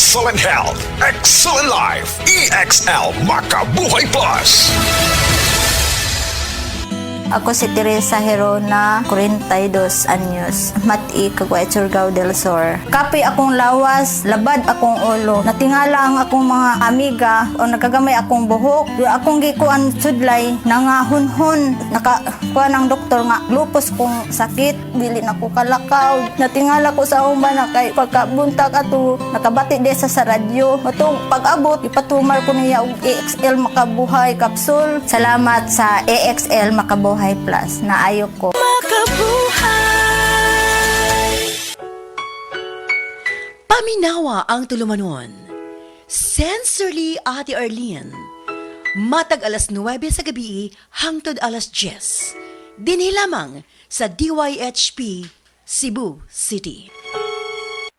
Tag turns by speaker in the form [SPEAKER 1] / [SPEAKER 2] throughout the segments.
[SPEAKER 1] Excellent health, excellent life. EXL Makabuhay Plus.
[SPEAKER 2] Ako si Teresa Herona, 42 anyos, Mati, Caguay, Surigao del Sur. Kapi akong lawas, labad akong ulo. Natingala ang akong mga amiga o nagagamay akong buhok. Yung akong gikuan sudlay, nangahunhon. Nakakuha ng doktor nga, lupus kong sakit, dili na ko kalakaw. Natingala ko sa umba na kay pagkabuntag ato, nakabati di sa radyo. Atong pag-abot, ipatumar ko niya og EXL Makabuhay Capsule. Salamat sa EXL Makabuhay Plus na ayok ko.
[SPEAKER 3] Makabuhay! Paminawa ang tulumanon. Sensorly, Ate Arlene. Matag alas 9 sa gabi hangtod alas 10. Dinhi lamang sa DYHP, Cebu City.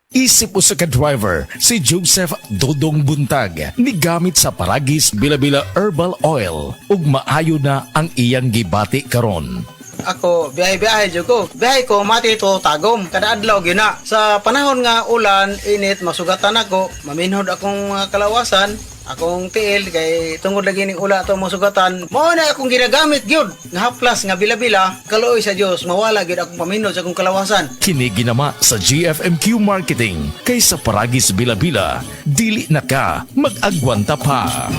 [SPEAKER 1] Isip po sa ka-driver, si Joseph Dodong Buntag, nigamit sa Paragis Bila-Bila Herbal Oil, ug maayo na ang iyang gibati karon.
[SPEAKER 4] Ako, biyahe-biyahe dyan ko. Biyahe ko, mati ito, tagom. Kada adlaw, gina. Sa panahon nga ulan, init, masugatan ako. Maminhod akong kalawasan. Akong tiil, kay tungod lagi ning ula ito masugatan. Mao na akong ginagamit, gyud. Nga haplas, nga bila-bila. Kaluoy sa Diyos, mawala gyud akong paminhod sa akong kalawasan.
[SPEAKER 1] Kini ginama sa GFMQ Marketing, kay sa Paragis Bila-Bila, dili na ka mag-agwanta pa.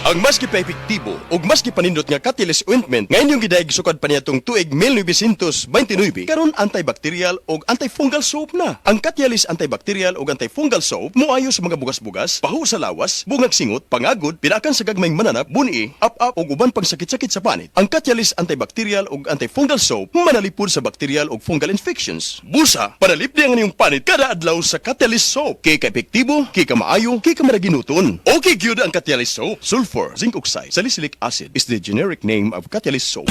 [SPEAKER 5] Ang maski pa-epektibo ug maski panindot nga Catalyst Ointment nga inyong gidayeg sukad pa niya tong tuig 1929 karon antibacterial ug antifungal soap na. Ang Catalyst antibacterial ug antifungal soap moayo sa mga bugas-bugas, pahu sa lawas, bungag singot, pangagod, pinakan sa gagmayng mananap, buni, up-up ug uban pang sakit-sakit sa panit. Ang Catalyst antibacterial ug antifungal soap manalipod sa bacterial ug fungal infections. Busa, panalipdi ang inyong panit kada adlaw sa Catalyst soap. Kay ka-epektibo, kay ka maayo, kay ka maraginuton. Okay gyud ang Catalyst soap. Sulfur, zinc oxide, salicylic acid is the generic name of Catalyst soap.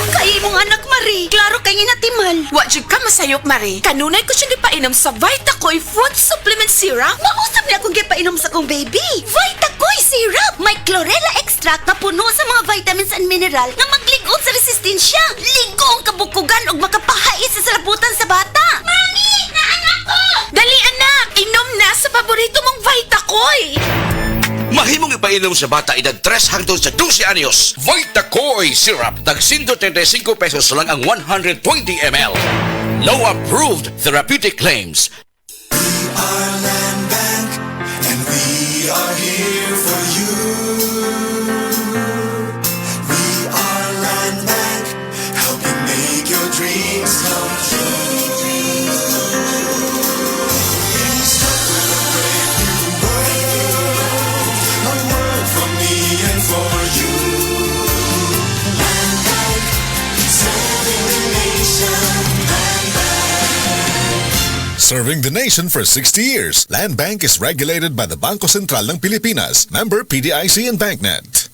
[SPEAKER 3] Kay mong anak, Marie. Klaro kay natimal.
[SPEAKER 6] Wajud ka masayop, Marie. Kanunay ko siya gipainom sa Vitacoy Food Supplement Syrup.
[SPEAKER 3] Mausap niya akong gipainom sa kong baby. Vitacoy syrup. May chlorella extract na puno sa mga vitamins and mineral na magligon sa resistensya. Ligong kabukugan ug makapahait sa salabutan sa bata. Mami! Naanak ko!
[SPEAKER 6] Dali, anak! Inom na sa paborito mong Vitacoy!
[SPEAKER 7] Mahimong ipainom sa bata edad 3 hangtod sa 12 anyos. Vitacoy Syrup. Tag 135 pesos lang ang 120 ml. No approved therapeutic claims.
[SPEAKER 8] We are Land Bank and we are here for you. We are Land Bank, helping make your dreams come true.
[SPEAKER 9] Serving the nation for 60 years, Land Bank is regulated by the Bangko Sentral ng Pilipinas, member PDIC and BancNet.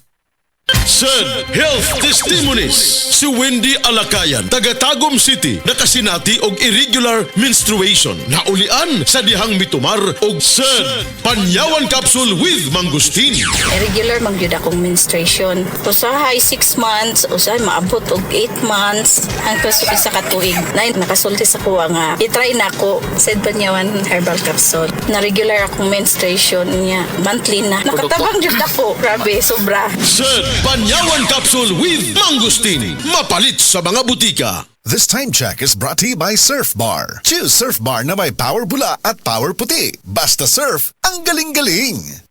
[SPEAKER 10] Said Health Testimonies. Si Wendy Alakayan, taga Tagum City, nakasinati og irregular menstruation. Naulian sa dihang mitumar og said Panyawan Capsule with Mangustin.
[SPEAKER 11] Irregular magyud akong menstruation. Usahay 6 months, usahay maabot og 8 months hangtod sa isa ka tuig. Nay nakasulti sa kuha nga. I-try na ako said Panyawan Herbal Capsule. Na regular akong menstruation niya monthly na. Nakatabang jud ako. Grabe, sobra.
[SPEAKER 10] Said Panyawan Capsule with Mangustin. Mapalit sa mga butika.
[SPEAKER 9] This time check is brought to you by Surf Bar. Choose Surf Bar na may power bula at power puti. Basta surf, ang galing-galing!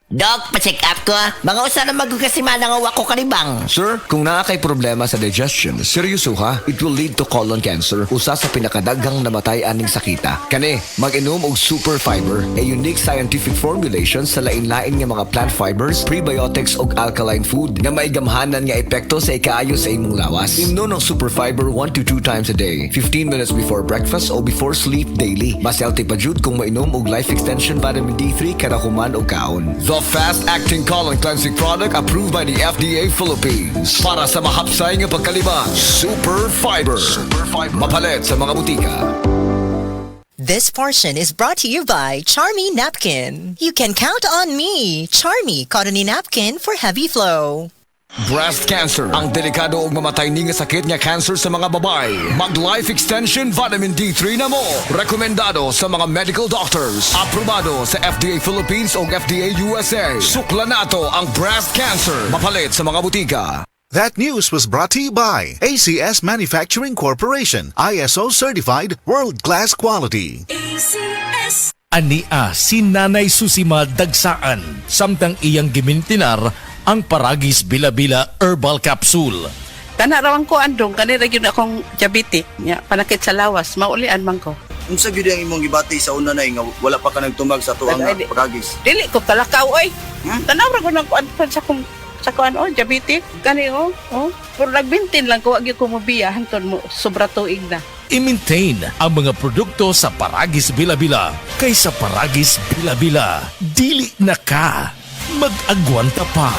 [SPEAKER 12] Dok, pa-check up ko. Mga usa na magkakasimana nga wako kanibang.
[SPEAKER 13] Sir, kung nakakay problema sa digestion, seryoso ha, it will lead to colon cancer. Usa sa pinakadaghang namatay aning sakita. Kani, mag-inom og Super Fiber, a unique scientific formulation sa lain-lain nga mga plant fibers, prebiotics ug alkaline food nga may gamhanan nga epekto sa ikaayo sa imong lawas. Imnon ng Super Fiber 1 to 2 times a day, 15 minutes before breakfast o before sleep daily. Mas healthy pa jud kung mainom og life extension vitamin D3 kada human og kaon. The fast-acting colon cleansing product approved by the FDA Philippines. Para sa mahapsay nga pagkalibang, Super Fiber. Mapalit sa mga butika.
[SPEAKER 14] This portion is brought to you by Charmy Napkin. You can count on me, Charmy Cottony Napkin for heavy flow.
[SPEAKER 13] Breast cancer, ang delikado ug mamatay ni nga sakit nga cancer sa mga babae. Mag Life Extension Vitamin D3 na mo. Rekomendado sa mga medical doctors. Aprobado sa FDA Philippines ug FDA USA. Sukla nato ang breast cancer. Mapalit sa mga butika.
[SPEAKER 9] That news was brought to you by ACS Manufacturing Corporation, ISO certified world-class quality.
[SPEAKER 1] Ania si Nanay Susima Dagsaan, samtang iyang gimintinar ang Paragis Bila-Bila Herbal Capsule.
[SPEAKER 15] Tanarawan ko andong, kanira yun akong diabetic, ya, panakit sa lawas, maulian man ko.
[SPEAKER 16] Unsa gyud ang imong gibati sa una na nga wala pa ka nagtumag sa tuang Paragis?
[SPEAKER 15] Dili ko talakaw, oy. Tanawra ko ng kuan sa kuan, diabetic, gani, pero nagbintin lang ko, wag ko mabiya, hanton mo, sobra tuig na.
[SPEAKER 1] I-maintain ang mga produkto sa Paragis Bila-Bila kaysa Paragis Bila-Bila. Dili na ka. Mag-agwanta pa.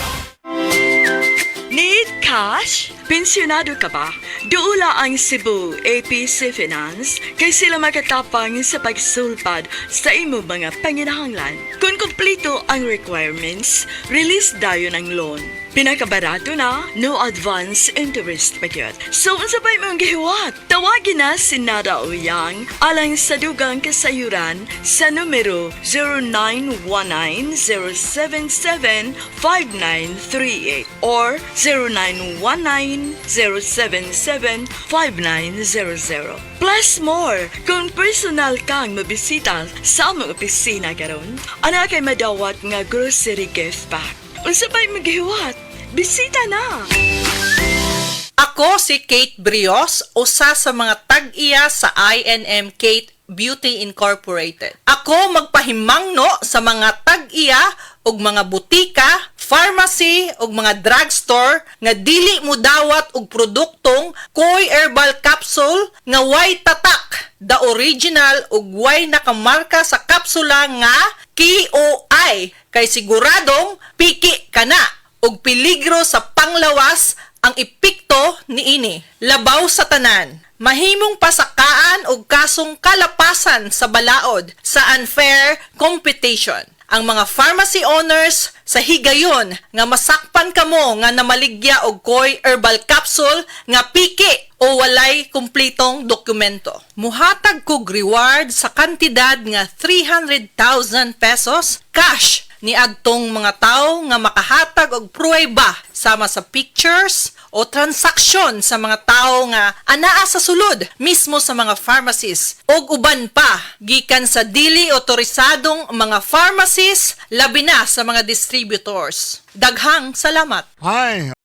[SPEAKER 17] Need cash? Pensyonado ka ba? Duula ang Cebu APC Finance kay sila makatapang sa pagsulpad sa imo mga panginahanglan. Kung kumpleto ang requirements, release dayon ang loan. Pinakabarato na, no advance interest pa yun. So, unsa pa imong gihiwat? Tawagin na si Nada Uyang alang sa dugang kasayuran sa numero 0919-077-5938 or 0919-077-5900. Plus more, kung personal kang mabisita sa among opisina karon, ana kay madawat nga grocery gift pack. Unsa pa imong gihiwat? Bisita na!
[SPEAKER 18] Ako si Kate Brios, usa sa mga tag-iya sa INM Kate Beauty Incorporated. Ako magpahimangno sa mga tag-iya ug mga butika, pharmacy ug mga drugstore nga dili mo dawat og produktong Koy Herbal Capsule nga way tatak, the original ug way nakamarka sa kapsula nga KOI kay siguradong piki kana ug peligro sa panglawas ang epekto niini. Labaw sa tanan, mahimong pasakaan og kasong kalapasan sa balaod sa unfair competition. Ang mga pharmacy owners sa higayon nga masakpan kamo nga namaligya og Koy Herbal Capsule nga piki o walay kumpletong dokumento. Muhatag kog reward sa kantidad nga 300,000 pesos cash ni adtong mga tao nga makahatag og pruweba sama sa pictures o transaksyon sa mga tao nga anaa sa sulod mismo sa mga pharmacies og uban pa gikan sa dili otorisadong mga pharmacies labi na sa mga distributors. Daghang salamat.
[SPEAKER 19] Hi,